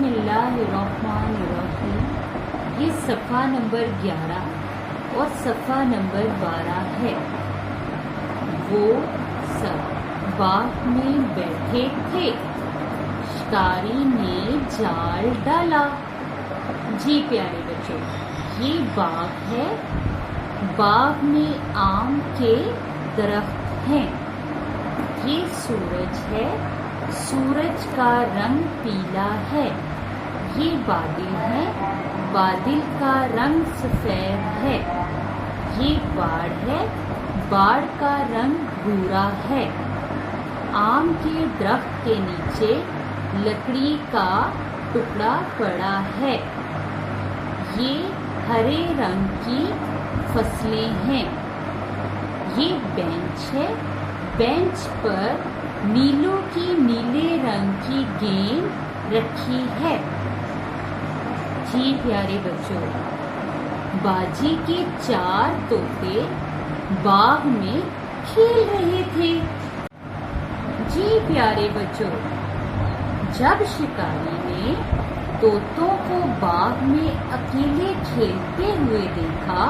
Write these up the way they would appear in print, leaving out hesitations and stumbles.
बिस्मिल्लाहिर्रहमानिर्रहीम। ये सफ़ा नंबर 11 और सफ़ा नंबर 12 है। वो सब बाग में बैठे थे, शिकारी ने जाल डाला। जी प्यारे बच्चों, ये बाग है। बाग में आम के दरख्त हैं। ये सूरज है, सूरज का रंग पीला है। ये बादल है, बादल का रंग सफेद है। ये बाढ़ है, बाढ़ का रंग भूरा है। आम के दरख्त के नीचे लकड़ी का टुकड़ा पड़ा है। ये हरे रंग की फसलें हैं। ये बेंच है, बेंच पर नीलों की नीले रंग की गेंद रखी है। जी प्यारे बच्चों, बाजी के 4 तोते बाग में खेल रहे थे। जी प्यारे बच्चों, जब शिकारी ने तोतों को बाग में अकेले खेलते हुए देखा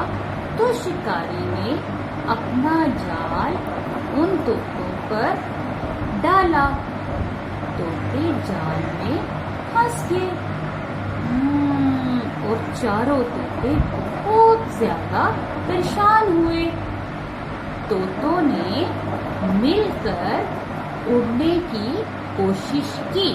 तो शिकारी ने अपना जाल उन तोतों पर डाला। तोते जाल में फंस गए और चारों तोते बहुत ज्यादा परेशान हुए। तोतों ने मिलकर उड़ने की कोशिश की।